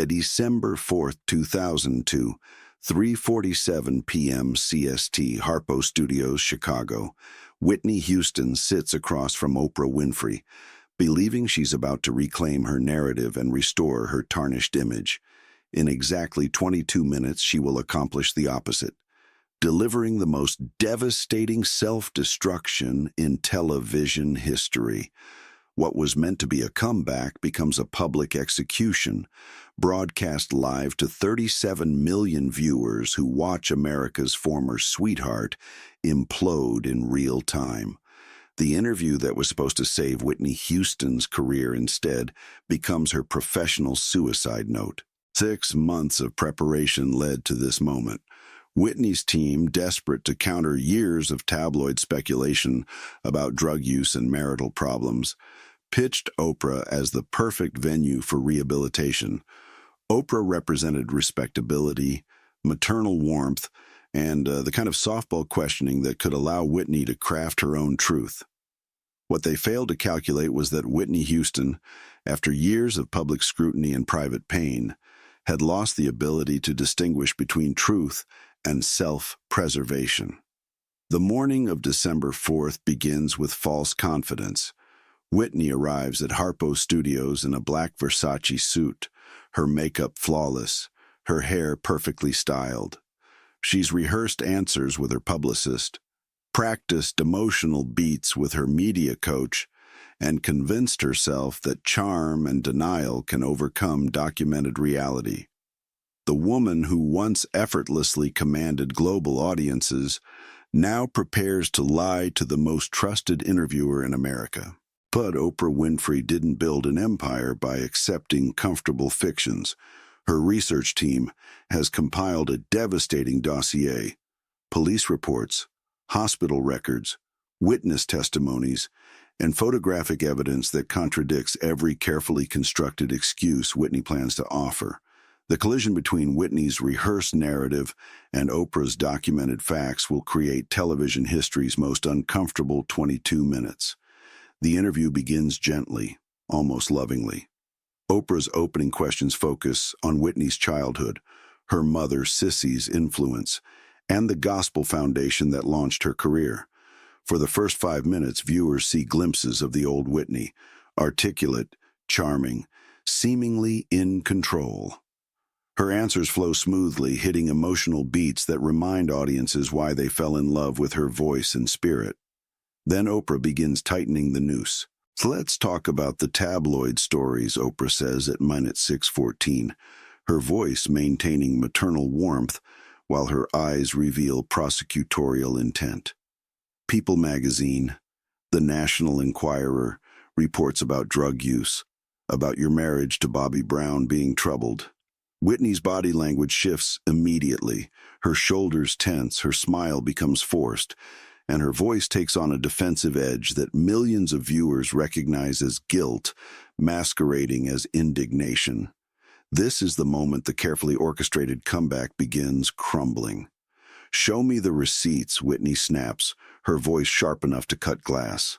December 4th, 2002, 3:47 p.m. CST, Harpo Studios, Chicago. Whitney Houston sits across from Oprah Winfrey, believing she's about to reclaim her narrative and restore her tarnished image. In exactly 22 minutes, she will accomplish the opposite, delivering the most devastating self-destruction in television history. What was meant to be a comeback becomes a public execution, broadcast live to 37 million viewers who watch America's former sweetheart implode in real time. The interview that was supposed to save Whitney Houston's career instead becomes her professional suicide note. 6 months of preparation led to this moment. Whitney's team, desperate to counter years of tabloid speculation about drug use and marital problems, pitched Oprah as the perfect venue for rehabilitation. Oprah represented respectability, maternal warmth, and the kind of softball questioning that could allow Whitney to craft her own truth. What they failed to calculate was that Whitney Houston, after years of public scrutiny and private pain, had lost the ability to distinguish between truth and self-preservation. The morning of December 4th begins with false confidence. Whitney arrives at Harpo Studios in a black Versace suit, her makeup flawless, her hair perfectly styled. She's rehearsed answers with her publicist, practiced emotional beats with her media coach, and convinced herself that charm and denial can overcome documented reality. The woman who once effortlessly commanded global audiences now prepares to lie to the most trusted interviewer in America. But Oprah Winfrey didn't build an empire by accepting comfortable fictions. Her research team has compiled a devastating dossier: police reports, hospital records, witness testimonies, and photographic evidence that contradicts every carefully constructed excuse Whitney plans to offer. The collision between Whitney's rehearsed narrative and Oprah's documented facts will create television history's most uncomfortable 22 minutes. The interview begins gently, almost lovingly. Oprah's opening questions focus on Whitney's childhood, her mother Sissy's influence, and the gospel foundation that launched her career. For the first 5 minutes, viewers see glimpses of the old Whitney, articulate, charming, seemingly in control. Her answers flow smoothly, hitting emotional beats that remind audiences why they fell in love with her voice and spirit. Then Oprah begins tightening the noose. Let's talk about the tabloid stories, Oprah says at minute 6:14, her voice maintaining maternal warmth while her eyes reveal prosecutorial intent. People magazine, the National Enquirer, reports about drug use, about your marriage to Bobby Brown being troubled. Whitney's body language shifts immediately. Her shoulders tense, her smile becomes forced, and her voice takes on a defensive edge that millions of viewers recognize as guilt, masquerading as indignation. This is the moment the carefully orchestrated comeback begins crumbling. "Show me the receipts," Whitney snaps, her voice sharp enough to cut glass.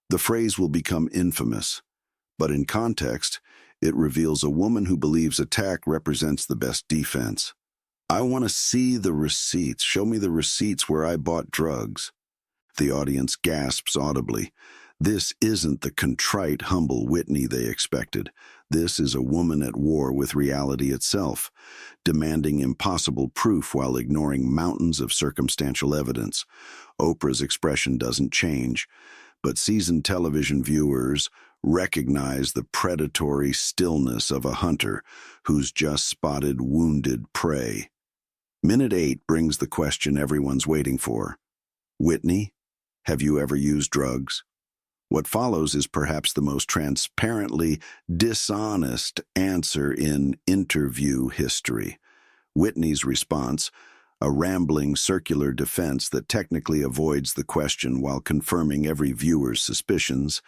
The phrase will become infamous, but in context, it reveals a woman who believes attack represents the best defense. "I want to see the receipts. Show me the receipts where I bought drugs." The audience gasps audibly. This isn't the contrite, humble Whitney they expected. This is a woman at war with reality itself, demanding impossible proof while ignoring mountains of circumstantial evidence. Oprah's expression doesn't change, but seasoned television viewers recognize the predatory stillness of a hunter who's just spotted wounded prey. Minute 8 brings the question everyone's waiting for. "Whitney, have you ever used drugs?" What follows is perhaps the most transparently dishonest answer in interview history. Whitney's response, a rambling circular defense that technically avoids the question while confirming every viewer's suspicions,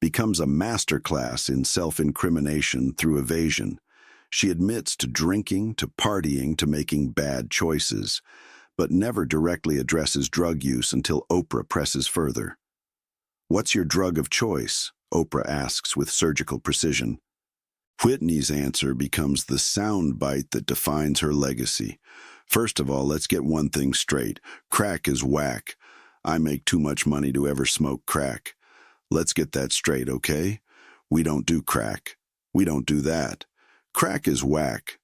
becomes a masterclass in self-incrimination through evasion. She admits to drinking, to partying, to making bad choices, but never directly addresses drug use until Oprah presses further. "What's your drug of choice?" Oprah asks with surgical precision. Whitney's answer becomes the sound bite that defines her legacy. First of all, let's get one thing straight. Crack is whack. I make too much money to ever smoke crack. Let's get that straight, okay? We don't do crack. We don't do that. Crack is whack.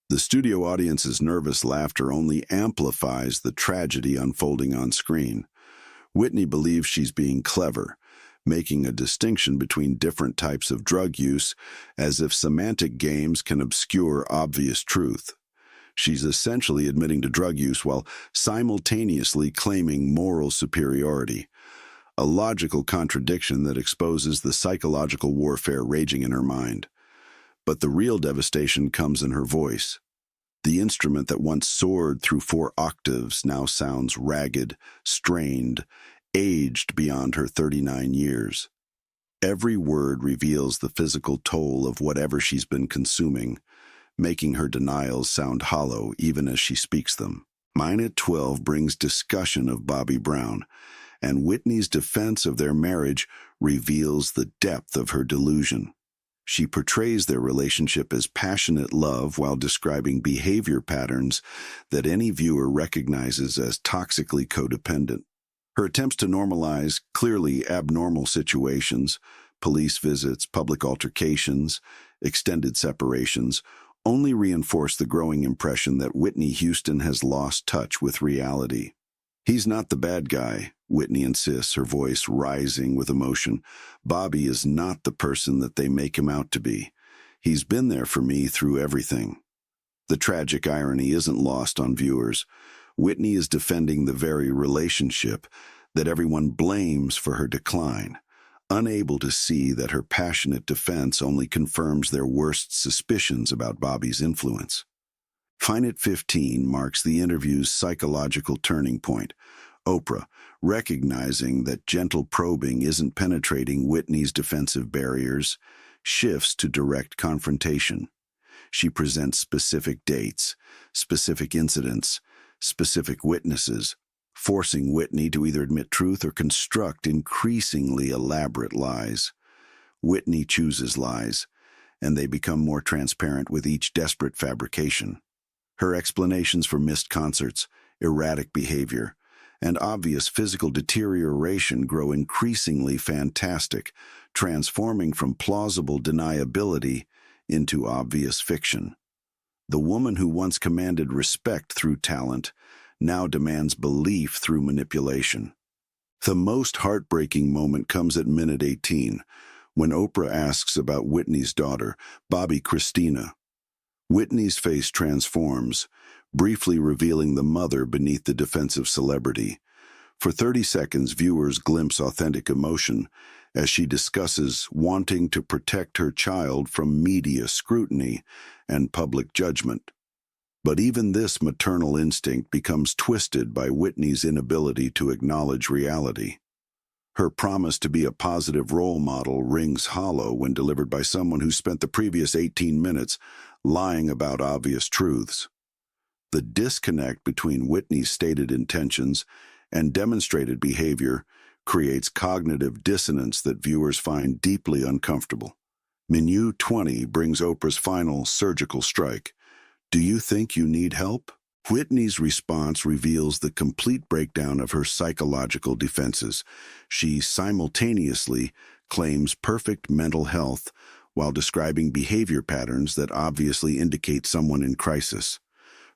The studio audience's nervous laughter only amplifies the tragedy unfolding on screen. Whitney believes she's being clever, making a distinction between different types of drug use, as if semantic games can obscure obvious truth. She's essentially admitting to drug use while simultaneously claiming moral superiority, a logical contradiction that exposes the psychological warfare raging in her mind. But the real devastation comes in her voice. The instrument that once soared through 4 octaves now sounds ragged, strained, aged beyond her 39 years. Every word reveals the physical toll of whatever she's been consuming, making her denials sound hollow even as she speaks them. Mine at 12 brings discussion of Bobby Brown, and Whitney's defense of their marriage reveals the depth of her delusion. She portrays their relationship as passionate love while describing behavior patterns that any viewer recognizes as toxically codependent. Her attempts to normalize clearly abnormal situations, police visits, public altercations, extended separations, only reinforce the growing impression that Whitney Houston has lost touch with reality. He's not the bad guy, Whitney insists, her voice rising with emotion. Bobby is not the person that they make him out to be. He's been there for me through everything. The tragic irony isn't lost on viewers. Whitney is defending the very relationship that everyone blames for her decline, unable to see that her passionate defense only confirms their worst suspicions about Bobby's influence. Fine at 15 marks the interview's psychological turning point. Oprah, recognizing that gentle probing isn't penetrating Whitney's defensive barriers, shifts to direct confrontation. She presents specific dates, specific incidents, specific witnesses, forcing Whitney to either admit truth or construct increasingly elaborate lies. Whitney chooses lies, and they become more transparent with each desperate fabrication. Her explanations for missed concerts, erratic behavior, and obvious physical deterioration grow increasingly fantastic, transforming from plausible deniability into obvious fiction. The woman who once commanded respect through talent now demands belief through manipulation. The most heartbreaking moment comes at minute 18, when Oprah asks about Whitney's daughter, Bobby Christina. Whitney's face transforms, briefly revealing the mother beneath the defensive celebrity. For 30 seconds, viewers glimpse authentic emotion as she discusses wanting to protect her child from media scrutiny and public judgment. But even this maternal instinct becomes twisted by Whitney's inability to acknowledge reality. Her promise to be a positive role model rings hollow when delivered by someone who spent the previous 18 minutes lying about obvious truths. The disconnect between Whitney's stated intentions and demonstrated behavior creates cognitive dissonance that viewers find deeply uncomfortable. Minute 20 brings Oprah's final surgical strike. Do you think you need help? Whitney's response reveals the complete breakdown of her psychological defenses. She simultaneously claims perfect mental health while describing behavior patterns that obviously indicate someone in crisis.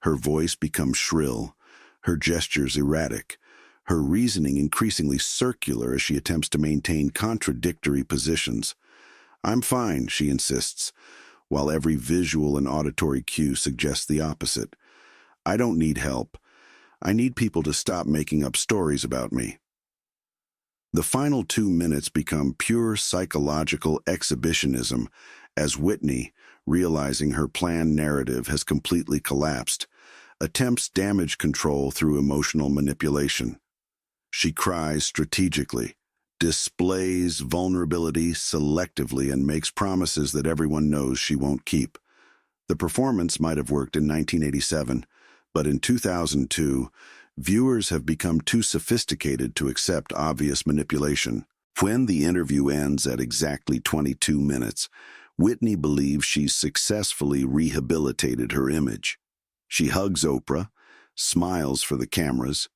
Her voice becomes shrill, her gestures erratic, her reasoning increasingly circular as she attempts to maintain contradictory positions. I'm fine, she insists, while every visual and auditory cue suggests the opposite. I don't need help. I need people to stop making up stories about me. The final 2 minutes become pure psychological exhibitionism as Whitney, realizing her planned narrative has completely collapsed, attempts damage control through emotional manipulation. She cries strategically, displays vulnerability selectively, and makes promises that everyone knows she won't keep. The performance might have worked in 1987, but in 2002, viewers have become too sophisticated to accept obvious manipulation. When the interview ends at exactly 22 minutes, Whitney believes she's successfully rehabilitated her image. She hugs Oprah, smiles for the cameras,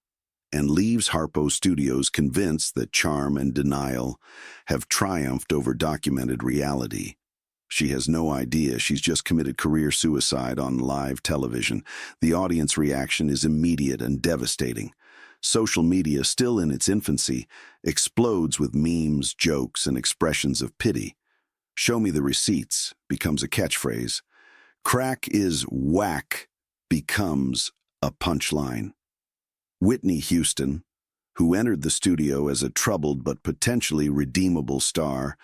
and leaves Harpo Studios convinced that charm and denial have triumphed over documented reality. She has no idea she's just committed career suicide on live television. The audience reaction is immediate and devastating. Social media, still in its infancy, explodes with memes, jokes, and expressions of pity. "Show me the receipts" becomes a catchphrase. "Crack is whack" becomes a punchline. Whitney Houston, who entered the studio as a troubled but potentially redeemable star,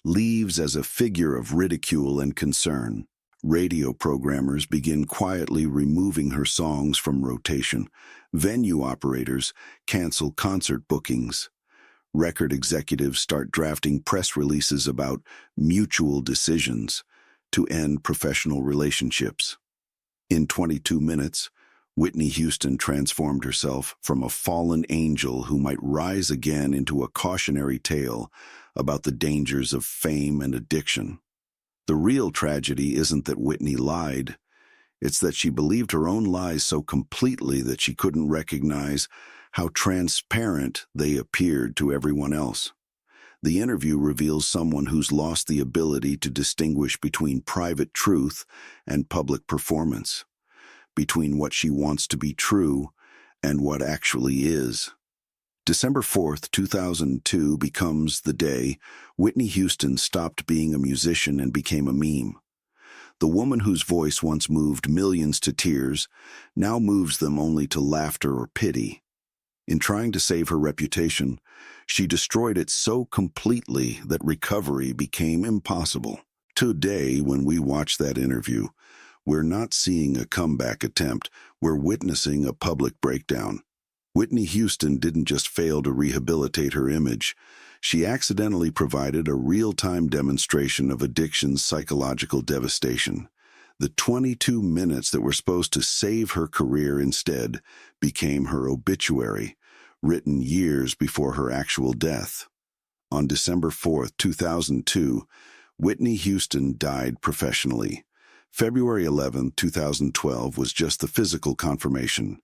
leaves as a figure of ridicule and concern. Radio programmers begin quietly removing her songs from rotation. Venue operators cancel concert bookings. Record executives start drafting press releases about mutual decisions to end professional relationships. In 22 minutes, Whitney Houston transformed herself from a fallen angel who might rise again into a cautionary tale about the dangers of fame and addiction. The real tragedy isn't that Whitney lied. It's that she believed her own lies so completely that she couldn't recognize how transparent they appeared to everyone else. The interview reveals someone who's lost the ability to distinguish between private truth and public performance, between what she wants to be true and what actually is. December 4th, 2002 becomes the day Whitney Houston stopped being a musician and became a meme. The woman whose voice once moved millions to tears now moves them only to laughter or pity. In trying to save her reputation, she destroyed it so completely that recovery became impossible. Today, when we watch that interview, we're not seeing a comeback attempt, we're witnessing a public breakdown. Whitney Houston didn't just fail to rehabilitate her image, she accidentally provided a real-time demonstration of addiction's psychological devastation. The 22 minutes that were supposed to save her career instead became her obituary, written years before her actual death. On December 4th, 2002, Whitney Houston died professionally. February 11, 2012 was just the physical confirmation.